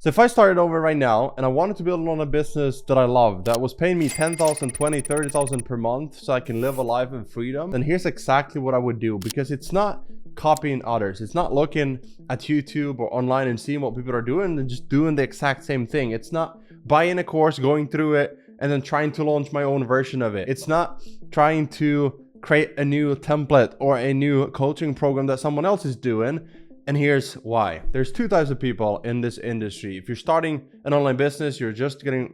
So if I started over right now and I wanted to build on a business that I love, that was paying me 10,000, 20, 30,000 per month so I can live a life in freedom, then here's exactly what I would do, because it's not copying others. It's not looking at YouTube or online and seeing what people are doing and just doing the exact same thing. It's not buying a course, going through it, and then trying to launch my own version of it. It's not trying to create a new template or a new coaching program that someone else is doing. And here's why. There's two types of people in this industry. If you're starting an online business, you're just getting,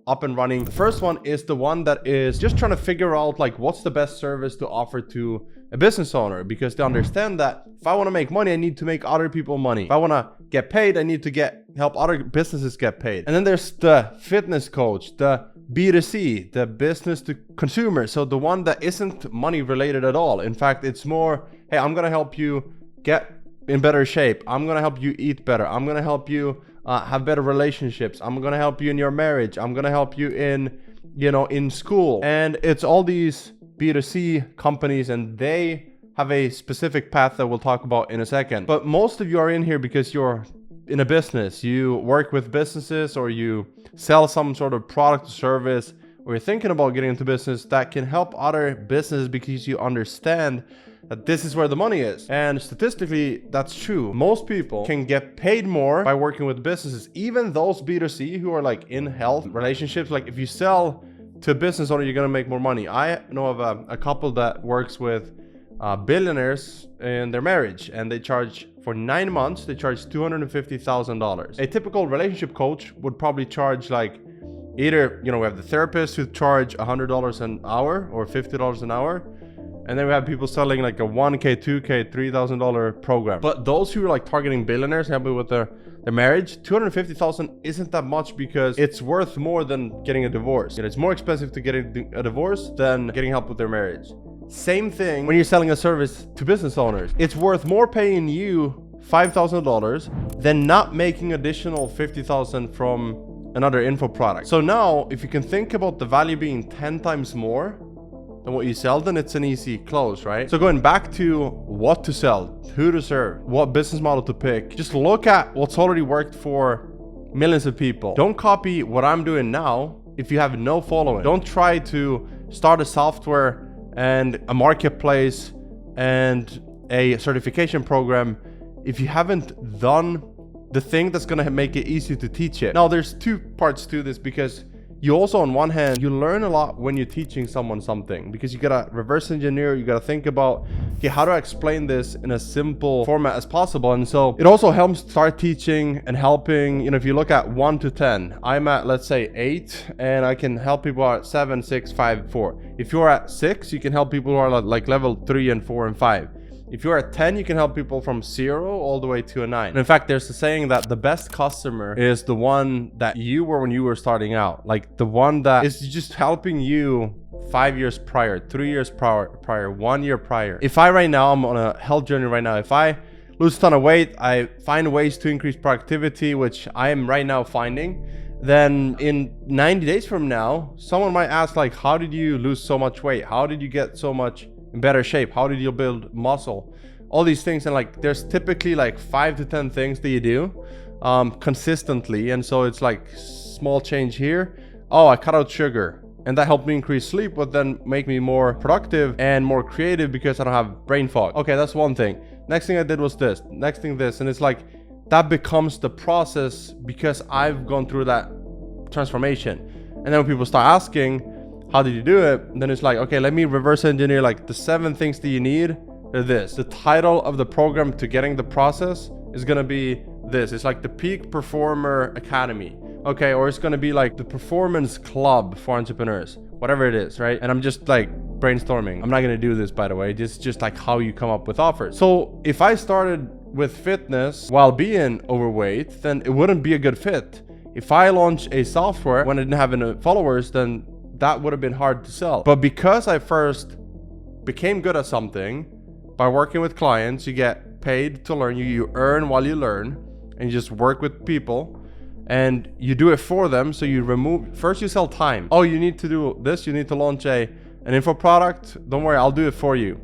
up and running. The first one is the one that is just trying to figure out like what's the best service to offer to a business owner, because they understand that if I want to make money, I need to make other people money. If I want to get paid, I need to help other businesses get paid. And then there's the fitness coach, the B2C, the business to consumer. So the one that isn't money related at all. In fact, it's more, hey, I'm going to help you get in better shape. I'm going to help you eat better. I'm going to help you have better relationships. I'm going to help you in your marriage. I'm going to help you in school. And it's all these B2C companies, and they have a specific path that we'll talk about in a second. But most of you are in here because you're in a business. You work with businesses, or you sell some sort of product or service, or you're thinking about getting into business that can help other businesses because you understand that this is where the money is. And statistically, that's true. Most people can get paid more by working with businesses, even those B2C who are like in health relationships. Like if you sell to a business owner, you're gonna make more money. I know of a couple that works with billionaires in their marriage, and they charge for 9 months, they charge $250,000. A typical relationship coach would probably charge like either, we have the therapists who charge $100 an hour or $50 an hour. And then we have people selling like a $1K, $2K, $3,000 program. But those who are like targeting billionaires, helping with their marriage, $250,000 isn't that much, because it's worth more than getting a divorce. It's more expensive to get a divorce than getting help with their marriage. Same thing when you're selling a service to business owners. It's worth more paying you $5,000 than not making additional $50,000 from another info product. So now, if you can think about the value being 10 times more than what you sell, then it's an easy close, right? So going back to what to sell, who to serve, what business model to pick, just look at what's already worked for millions of people. Don't copy what I'm doing now if you have no following. Don't try to start a software and a marketplace and a certification program if you haven't done the thing that's gonna make it easy to teach it. Now, there's two parts to this, because you also, on one hand, you learn a lot when you're teaching someone something, because you gotta reverse engineer, you gotta think about, okay, how do I explain this in a simple format as possible? And so it also helps start teaching and helping. If you look at 1 to 10, I'm at, let's say 8, and I can help people at 7, 6, 5, 4. If you're at 6, you can help people who are like level 3 and 4 and 5. If you're at 10, you can help people from 0 all the way to a 9. And in fact, there's a saying that the best customer is the one that you were when you were starting out. Like the one that is just helping you 5 years prior, 3 years prior, 1 year prior. If I'm on a health journey right now, if I lose a ton of weight, I find ways to increase productivity, which I am right now finding, then in 90 days from now, someone might ask like, how did you lose so much weight? How did you get so much in better shape? How did you build muscle? All these things. And like there's typically like 5 to 10 things that you do consistently, and so it's like small change here. Oh, I cut out sugar, and that helped me increase sleep, but then make me more productive and more creative because I don't have brain fog. Okay, that's one thing. Next thing I did was this, next thing this, and it's like that becomes the process because I've gone through that transformation. And then when people start asking, how did you do it? And then it's like, okay, let me reverse engineer like the 7 things that you need are this. The title of the program to getting the process is gonna be this. It's like the Peak Performer Academy. Okay, or it's gonna be like the Performance Club for entrepreneurs, whatever it is, right? And I'm just like brainstorming. I'm not gonna do this, by the way. This is just like how you come up with offers. So if I started with fitness while being overweight, then it wouldn't be a good fit. If I launch a software when I didn't have any followers, then that would have been hard to sell. But because I first became good at something by working with clients, you get paid to learn, you earn while you learn, and you just work with people and you do it for them. So you first you sell time. Oh, you need to do this, you need to launch an info product. Don't worry, I'll do it for you.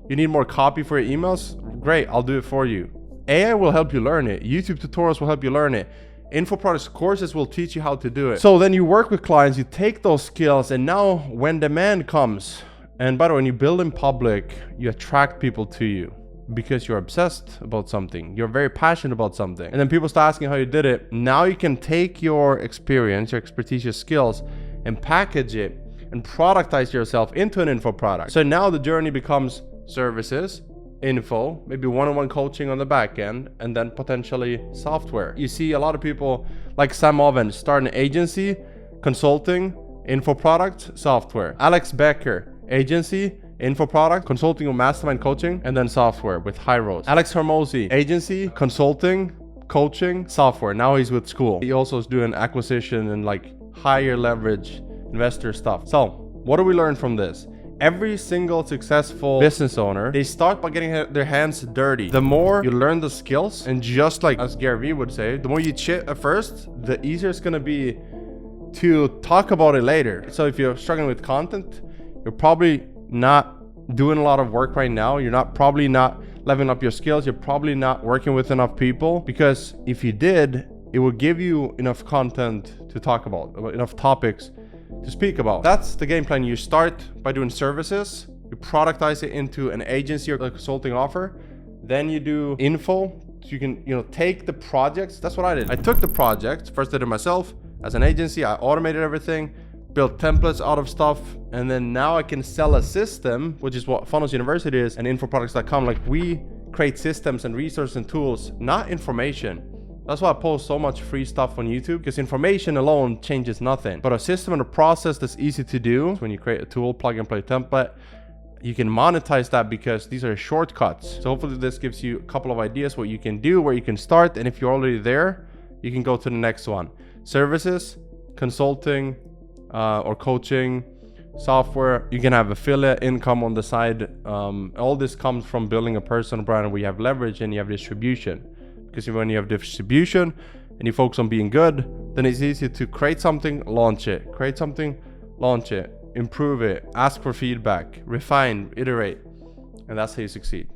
You need more copy for your emails? Great, I'll do it for you. AI will help you learn it. YouTube tutorials will help you learn it. Info products courses will teach you how to do it. So then you work with clients, you take those skills, and now when demand comes, and by the way, when you build in public, you attract people to you because you're obsessed about something. You're very passionate about something. And then people start asking how you did it. Now you can take your experience, your expertise, your skills, and package it and productize yourself into an info product. So now the journey becomes services, info, maybe one-on-one coaching on the back end, and then potentially software. You see a lot of people like Sam Oven start an agency, consulting, info product, software. Alex Becker, agency, info product, consulting or mastermind coaching, and then software with High Rose. Alex Hermosi, agency, consulting, coaching, software. Now he's with school. He also is doing acquisition and like higher leverage investor stuff. So what do we learn from this? Every single successful business owner, they start by getting their hands dirty. The more you learn the skills, and just like as Gary Vee would say, the more you chit at first, the easier it's gonna be to talk about it later. So if you're struggling with content, you're probably not doing a lot of work right now. You're probably not leveling up your skills. You're probably not working with enough people, because if you did, it would give you enough content to talk about, enough topics to speak about. That's the game plan. You start by doing services, you productize it into an agency or a consulting offer, then you do info. So you can, take the projects. That's what I did. I took the project, first did it myself as an agency, I automated everything, built templates out of stuff, and then now I can sell a system, which is what Funnels University is, and infoproducts.com. Like, we create systems and resources and tools, not information. That's why I post so much free stuff on YouTube, because information alone changes nothing. But a system and a process that's easy to do, when you create a tool, plug and play template, you can monetize that because these are shortcuts. So hopefully this gives you a couple of ideas what you can do, where you can start, and if you're already there, you can go to the next one. Services, consulting, or coaching, software. You can have affiliate income on the side. All this comes from building a personal brand where you have leverage and you have distribution. Because when you have distribution and you focus on being good, then it's easy to create something, launch it. Create something, launch it, improve it, ask for feedback, refine, iterate, and that's how you succeed.